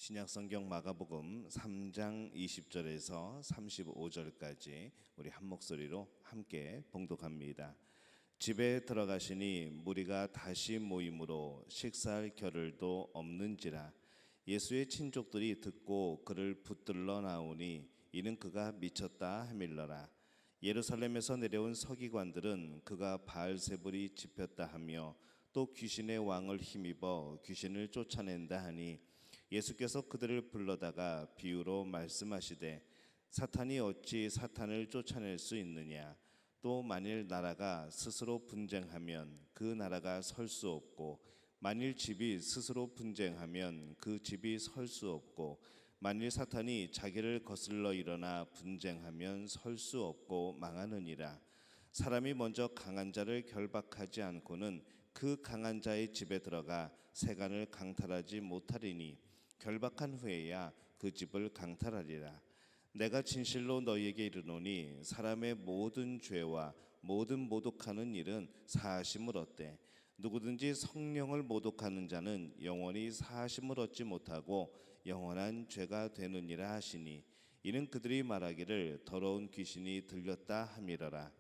신약성경 마가복음 3장 20절에서 35절까지 우리 한 목소리로 함께 봉독합니다. 집에 들어가시니 무리가 다시 모임으로 식사할 겨를도 없는지라. 예수의 친족들이 듣고 그를 붙들러 나오니 이는 그가 미쳤다 하밀러라. 예루살렘에서 내려온 서기관들은 그가 바알세불이 집혔다 하며 또 귀신의 왕을 힘입어 귀신을 쫓아낸다 하니 예수께서 그들을 불러다가 비유로 말씀하시되 사탄이 어찌 사탄을 쫓아낼 수 있느냐. 또 만일 나라가 스스로 분쟁하면 그 나라가 설 수 없고 만일 집이 스스로 분쟁하면 그 집이 설 수 없고 만일 사탄이 자기를 거슬러 일어나 분쟁하면 설 수 없고 망하느니라. 사람이 먼저 강한 자를 결박하지 않고는 그 강한 자의 집에 들어가 세간을 강탈하지 못하리니 결박한 후에야 그 집을 강탈하리라. 내가 진실로 너희에게 이르노니 사람의 모든 죄와 모든 모독하는 일은 사하심을 얻되 누구든지 성령을 모독하는 자는 영원히 사하심을 얻지 못하고 영원한 죄가 되느니라 하시니 이는 그들이 말하기를 더러운 귀신이 들렸다 함이러라.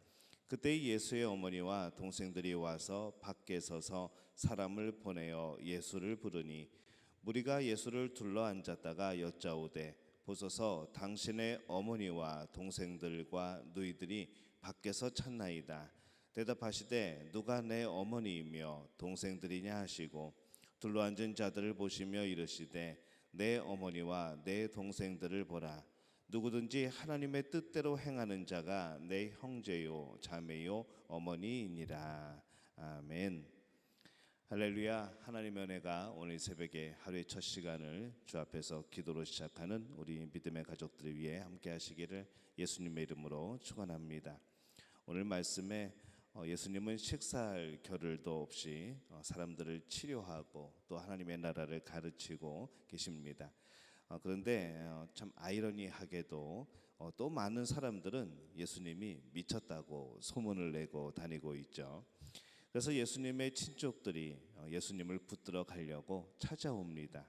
그때 예수의 어머니와 동생들이 와서 밖에 서서 사람을 보내어 예수를 부르니 무리가 예수를 둘러 앉았다가 여짜오되 보소서 당신의 어머니와 동생들과 누이들이 밖에서 찾나이다. 대답하시되 누가 내 어머니이며 동생들이냐 하시고 둘러앉은 자들을 보시며 이르시되 내 어머니와 내 동생들을 보라. 누구든지 하나님의 뜻대로 행하는 자가 내 형제요 자매요 어머니이니라. 아멘. 할렐루야. 하나님의 은혜가 오늘 새벽에 하루의 첫 시간을 주 앞에서 기도로 시작하는 우리 믿음의 가족들 위해 함께 하시기를 예수님의 이름으로 축원합니다. 오늘 말씀에 예수님은 식사할 겨를도 없이 사람들을 치료하고 또 하나님의 나라를 가르치고 계십니다. 그런데 참 아이러니하게도 또 많은 사람들은 예수님이 미쳤다고 소문을 내고 다니고 있죠. 그래서 예수님의 친족들이 예수님을 붙들어 가려고 찾아옵니다.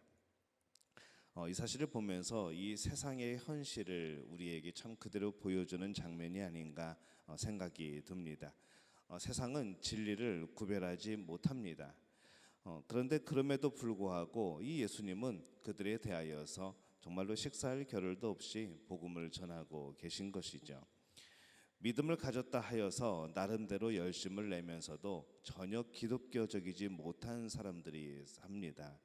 이 사실을 보면서 이 세상의 현실을 우리에게 참 그대로 보여주는 장면이 아닌가 생각이 듭니다. 세상은 진리를 구별하지 못합니다. 그런데 그럼에도 불구하고 이 예수님은 그들에 대하여서 정말로 식사할 겨를도 없이 복음을 전하고 계신 것이죠. 믿음을 가졌다 하여서 나름대로 열심을 내면서도 전혀 기독교적이지 못한 사람들이 합니다.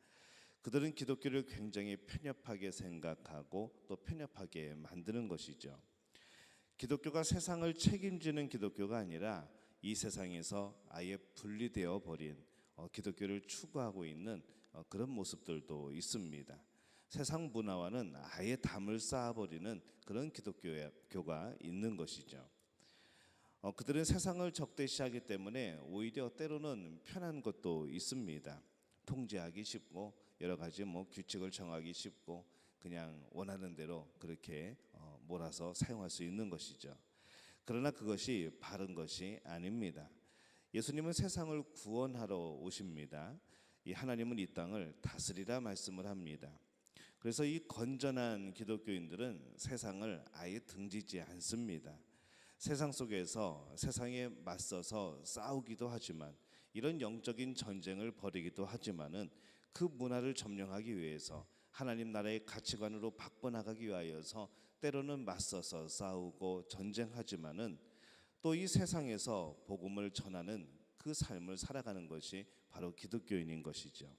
그들은 기독교를 굉장히 편협하게 생각하고 또 편협하게 만드는 것이죠. 기독교가 세상을 책임지는 기독교가 아니라 이 세상에서 아예 분리되어 버린 기독교를 추구하고 있는 그런 모습들도 있습니다. 세상 문화와는 아예 담을 쌓아버리는 그런 기독교가 있는 것이죠. 그들은 세상을 적대시하기 때문에 오히려 때로는 편한 것도 있습니다. 통제하기 쉽고 여러 가지 규칙을 정하기 쉽고 그냥 원하는 대로 그렇게 몰아서 사용할 수 있는 것이죠. 그러나 그것이 바른 것이 아닙니다. 예수님은 세상을 구원하러 오십니다. 이 하나님은 이 땅을 다스리라 말씀을 합니다. 그래서 이 건전한 기독교인들은 세상을 아예 등지지 않습니다. 세상 속에서 세상에 맞서서 싸우기도 하지만 이런 영적인 전쟁을 벌이기도 하지만은 그 문화를 점령하기 위해서 하나님 나라의 가치관으로 바꿔나가기 위하여서 때로는 맞서서 싸우고 전쟁하지만은 또 이 세상에서 복음을 전하는 그 삶을 살아가는 것이 바로 기독교인인 것이죠.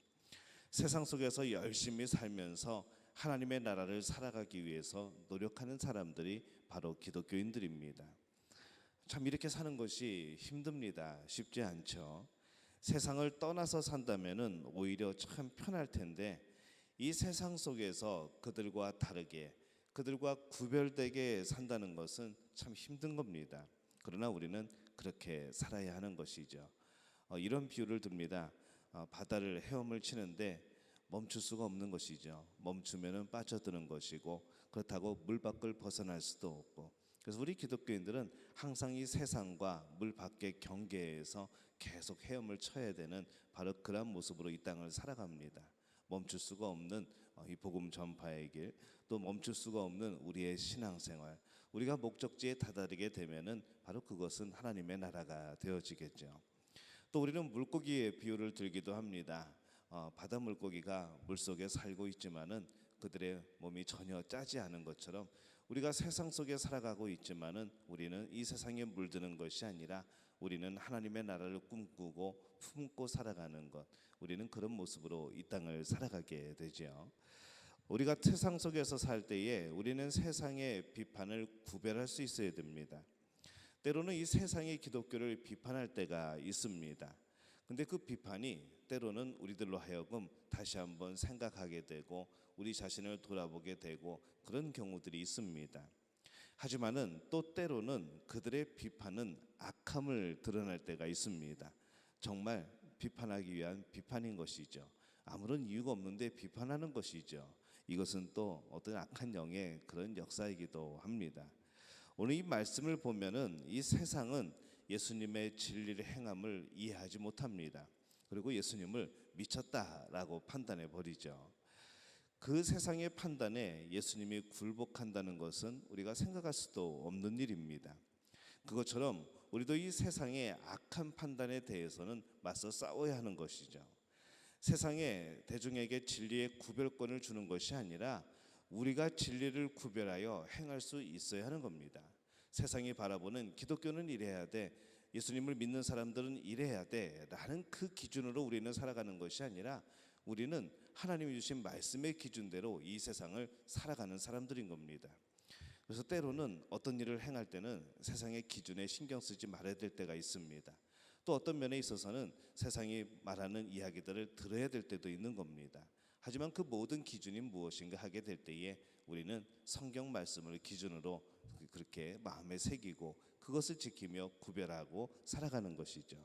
세상 속에서 열심히 살면서 하나님의 나라를 살아가기 위해서 노력하는 사람들이 바로 기독교인들입니다. 참 이렇게 사는 것이 힘듭니다. 쉽지 않죠. 세상을 떠나서 산다면은 오히려 참 편할 텐데 이 세상 속에서 그들과 다르게 그들과 구별되게 산다는 것은 참 힘든 겁니다. 그러나 우리는 그렇게 살아야 하는 것이죠. 이런 비유를 듭니다. 바다를 헤엄을 치는데 멈출 수가 없는 것이죠. 멈추면은 빠져드는 것이고 그렇다고 물 밖을 벗어날 수도 없고 그래서 우리 기독교인들은 항상 이 세상과 물 밖의 경계에서 계속 헤엄을 쳐야 되는 바로 그런 모습으로 이 땅을 살아갑니다. 멈출 수가 없는 이 복음 전파의 길, 또 멈출 수가 없는 우리의 신앙생활, 우리가 목적지에 다다르게 되면은 바로 그것은 하나님의 나라가 되어지겠죠. 또 우리는 물고기의 비유를 들기도 합니다. 바다 물고기가 물속에 살고 있지만은 그들의 몸이 전혀 짜지 않은 것처럼 우리가 세상 속에 살아가고 있지만은 우리는 이 세상에 물드는 것이 아니라 우리는 하나님의 나라를 꿈꾸고 품고 살아가는 것, 우리는 그런 모습으로 이 땅을 살아가게 되죠. 우리가 세상 속에서 살 때에 우리는 세상의 비판을 구별할 수 있어야 됩니다. 때로는 이 세상의 기독교를 비판할 때가 있습니다. 근데 그 비판이 때로는 우리들로 하여금 다시 한번 생각하게 되고 우리 자신을 돌아보게 되고 그런 경우들이 있습니다. 하지만은 또 때로는 그들의 비판은 악함을 드러낼 때가 있습니다. 정말 비판하기 위한 비판인 것이죠. 아무런 이유가 없는데 비판하는 것이죠. 이것은 또 어떤 악한 영의 그런 역사이기도 합니다. 오늘 이 말씀을 보면은 이 세상은 예수님의 진리를 행함을 이해하지 못합니다. 그리고 예수님을 미쳤다라고 판단해 버리죠. 그 세상의 판단에 예수님이 굴복한다는 것은 우리가 생각할 수도 없는 일입니다. 그것처럼 우리도 이 세상의 악한 판단에 대해서는 맞서 싸워야 하는 것이죠. 세상의 대중에게 진리의 구별권을 주는 것이 아니라 우리가 진리를 구별하여 행할 수 있어야 하는 겁니다. 세상이 바라보는 기독교는 이래야 돼, 예수님을 믿는 사람들은 이래야 돼 라는 그 기준으로 우리는 살아가는 것이 아니라 우리는 하나님이 주신 말씀의 기준대로 이 세상을 살아가는 사람들인 겁니다. 그래서 때로는 어떤 일을 행할 때는 세상의 기준에 신경 쓰지 말아야 될 때가 있습니다. 또 어떤 면에 있어서는 세상이 말하는 이야기들을 들어야 될 때도 있는 겁니다. 하지만 그 모든 기준이 무엇인가 하게 될 때에 우리는 성경 말씀을 기준으로 그렇게 마음에 새기고 그것을 지키며 구별하고 살아가는 것이죠.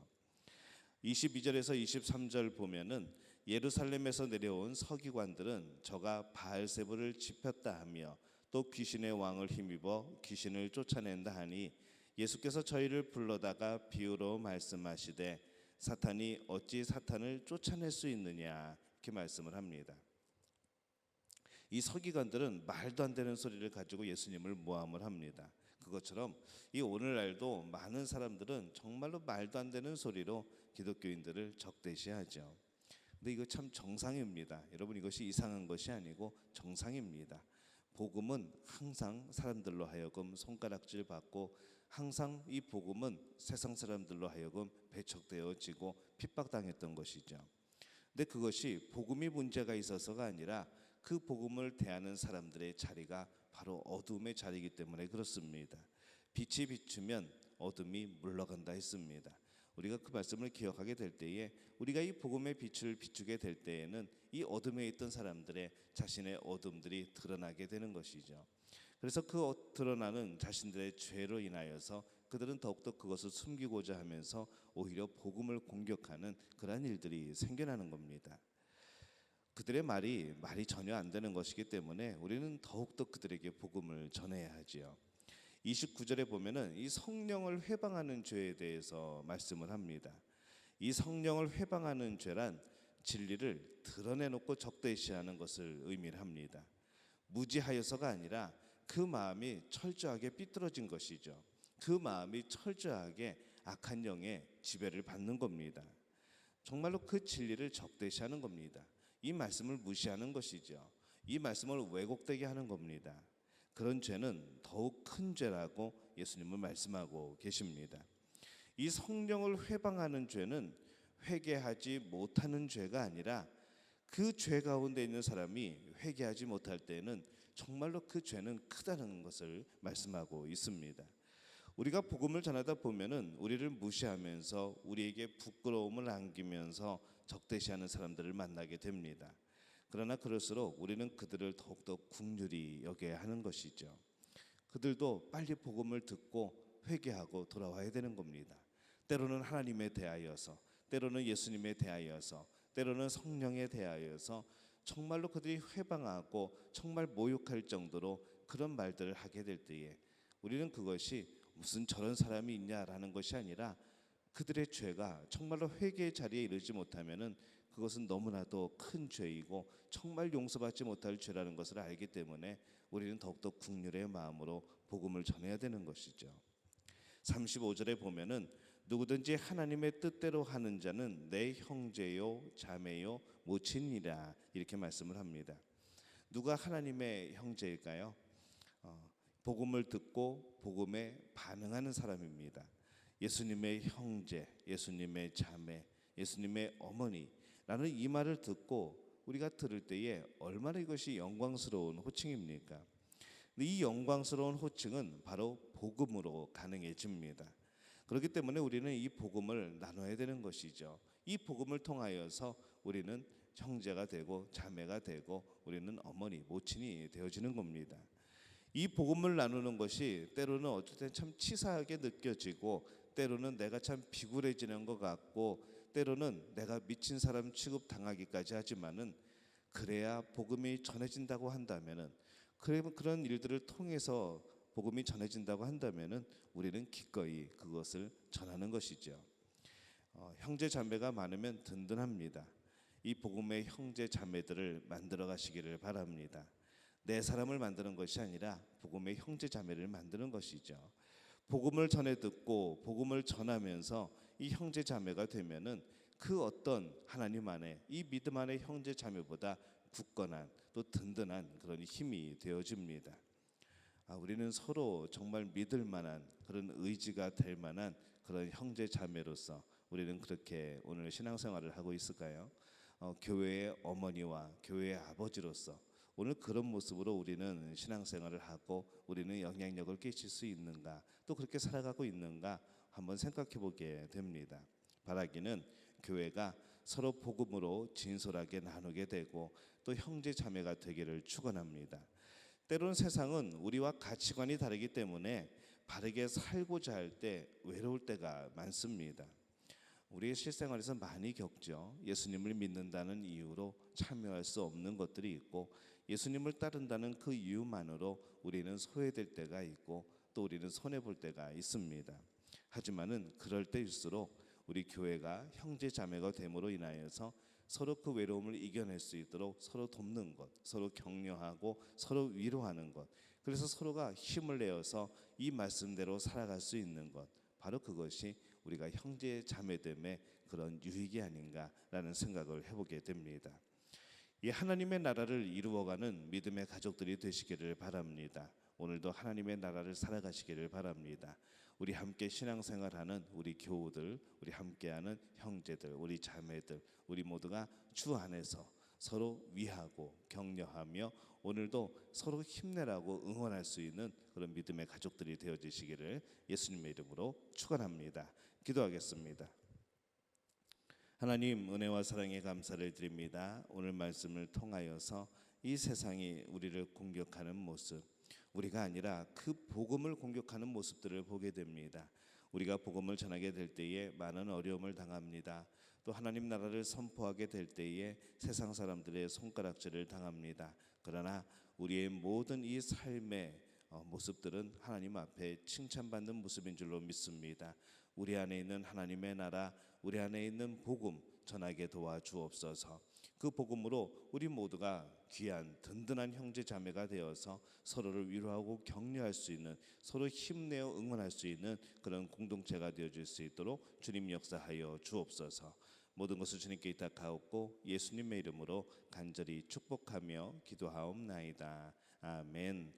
22절에서 23절 보면은 예루살렘에서 내려온 서기관들은 저가 바알세불을 지폈다 하며 또 귀신의 왕을 힘입어 귀신을 쫓아낸다 하니 예수께서 저희를 불러다가 비유로 말씀하시되 사탄이 어찌 사탄을 쫓아낼 수 있느냐 이렇게 말씀을 합니다. 이 서기관들은 말도 안 되는 소리를 가지고 예수님을 모함을 합니다. 그것처럼 이 오늘날도 많은 사람들은 정말로 말도 안 되는 소리로 기독교인들을 적대시하죠. 근데 이거 참 정상입니다. 여러분, 이것이 이상한 것이 아니고 정상입니다. 복음은 항상 사람들로 하여금 손가락질 받고 항상 이 복음은 세상 사람들로 하여금 배척되어지고 핍박당했던 것이죠. 근데 그것이 복음이 문제가 있어서가 아니라 그 복음을 대하는 사람들의 자리가 바로 어둠의 자리이기 때문에 그렇습니다. 빛이 비추면 어둠이 물러간다 했습니다. 우리가 그 말씀을 기억하게 될 때에 우리가 이 복음의 빛을 비추게 될 때에는 이 어둠에 있던 사람들의 자신의 어둠들이 드러나게 되는 것이죠. 그래서 그 드러나는 자신들의 죄로 인하여서 그들은 더욱더 그것을 숨기고자 하면서 오히려 복음을 공격하는 그러한 일들이 생겨나는 겁니다. 그들의 말이 전혀 안 되는 것이기 때문에 우리는 더욱더 그들에게 복음을 전해야 하지요. 29절에 보면은 이 성령을 회방하는 죄에 대해서 말씀을 합니다. 이 성령을 회방하는 죄란 진리를 드러내놓고 적대시하는 것을 의미를 합니다. 무지하여서가 아니라 그 마음이 철저하게 삐뚤어진 것이죠. 그 마음이 철저하게 악한 영의 지배를 받는 겁니다. 정말로 그 진리를 적대시하는 겁니다. 이 말씀을 무시하는 것이죠. 이 말씀을 왜곡되게 하는 겁니다. 그런 죄는 더욱 큰 죄라고 예수님은 말씀하고 계십니다. 이 성령을 회방하는 죄는 회개하지 못하는 죄가 아니라 그 죄 가운데 있는 사람이 회개하지 못할 때는 정말로 그 죄는 크다는 것을 말씀하고 있습니다. 우리가 복음을 전하다 보면은 우리를 무시하면서 우리에게 부끄러움을 안기면서 적대시하는 사람들을 만나게 됩니다. 그러나 그럴수록 우리는 그들을 더욱더 긍휼히 여겨야 하는 것이죠. 그들도 빨리 복음을 듣고 회개하고 돌아와야 되는 겁니다. 때로는 하나님에 대하여서, 때로는 예수님에 대하여서, 때로는 성령에 대하여서 정말로 그들이 회방하고 정말 모욕할 정도로 그런 말들을 하게 될 때에 우리는 그것이 무슨 저런 사람이 있냐라는 것이 아니라 그들의 죄가 정말로 회개의 자리에 이르지 못하면은 그것은 너무나도 큰 죄이고 정말 용서받지 못할 죄라는 것을 알기 때문에 우리는 더욱더 국률의 마음으로 복음을 전해야 되는 것이죠. 35절에 보면은 누구든지 하나님의 뜻대로 하는 자는 내 형제요 자매요 모친이라 이렇게 말씀을 합니다. 누가 하나님의 형제일까요? 복음을 듣고 복음에 반응하는 사람입니다. 예수님의 형제, 예수님의 자매, 예수님의 어머니라는 이 말을 듣고 우리가 들을 때에 얼마나 이것이 영광스러운 호칭입니까? 이 영광스러운 호칭은 바로 복음으로 가능해집니다. 그렇기 때문에 우리는 이 복음을 나눠야 되는 것이죠. 이 복음을 통하여서 우리는 형제가 되고 자매가 되고 우리는 어머니, 모친이 되어지는 겁니다. 이 복음을 나누는 것이 때로는 어쩔 때 참 치사하게 느껴지고 때로는 내가 참 비굴해지는 것 같고 때로는 내가 미친 사람 취급당하기까지 하지만은 그래야 복음이 전해진다고 한다면은 그런 일들을 통해서 복음이 전해진다고 한다면은 우리는 기꺼이 그것을 전하는 것이죠. 형제 자매가 많으면 든든합니다. 이 복음의 형제 자매들을 만들어 가시기를 바랍니다. 내 사람을 만드는 것이 아니라 복음의 형제 자매를 만드는 것이죠. 복음을 전해 듣고 복음을 전하면서 이 형제 자매가 되면은 그 어떤 하나님 안에 이 믿음 안의 형제 자매보다 굳건한 또 든든한 그런 힘이 되어집니다. 우리는 서로 정말 믿을 만한 그런 의지가 될 만한 그런 형제 자매로서 우리는 그렇게 오늘 신앙생활을 하고 있을까요? 교회의 어머니와 교회의 아버지로서 오늘 그런 모습으로 우리는 신앙생활을 하고 우리는 영향력을 끼칠 수 있는가, 또 그렇게 살아가고 있는가 한번 생각해 보게 됩니다. 바라기는 교회가 서로 복음으로 진솔하게 나누게 되고 또 형제 자매가 되기를 축원합니다. 때로는 세상은 우리와 가치관이 다르기 때문에 바르게 살고자 할 때 외로울 때가 많습니다. 우리의 실생활에서 많이 겪죠. 예수님을 믿는다는 이유로 참여할 수 없는 것들이 있고 예수님을 따른다는 그 이유만으로 우리는 소외될 때가 있고 또 우리는 손해볼 때가 있습니다. 하지만은 그럴 때일수록 우리 교회가 형제 자매가 됨으로 인하여서 서로 그 외로움을 이겨낼 수 있도록 서로 돕는 것, 서로 격려하고 서로 위로하는 것, 그래서 서로가 힘을 내어서 이 말씀대로 살아갈 수 있는 것, 바로 그것이 우리가 형제 자매됨의 그런 유익이 아닌가라는 생각을 해보게 됩니다. 이 하나님의 나라를 이루어가는 믿음의 가족들이 되시기를 바랍니다. 오늘도 하나님의 나라를 살아가시기를 바랍니다. 우리 함께 신앙생활하는 우리 교우들, 우리 함께하는 형제들, 우리 자매들, 우리 모두가 주 안에서 서로 위하고 격려하며 오늘도 서로 힘내라고 응원할 수 있는 그런 믿음의 가족들이 되어지시기를 예수님의 이름으로 축원합니다. 기도하겠습니다. 하나님, 은혜와 사랑에 감사를 드립니다. 오늘 말씀을 통하여서 이 세상이 우리를 공격하는 모습, 우리가 아니라 그 복음을 공격하는 모습들을 보게 됩니다. 우리가 복음을 전하게 될 때에 많은 어려움을 당합니다. 또 하나님 나라를 선포하게 될 때에 세상 사람들의 손가락질을 당합니다. 그러나 우리의 모든 이 삶의 모습들은 하나님 앞에 칭찬받는 모습인 줄로 믿습니다. 우리 안에 있는 하나님의 나라, 우리 안에 있는 복음 전하게 도와주옵소서. 그 복음으로 우리 모두가 귀한 든든한 형제 자매가 되어서 서로를 위로하고 격려할 수 있는, 서로 힘내어 응원할 수 있는 그런 공동체가 되어질 수 있도록 주님 역사하여 주옵소서. 모든 것을 주님께 의탁하옵고 예수님의 이름으로 간절히 축복하며 기도하옵나이다. 아멘.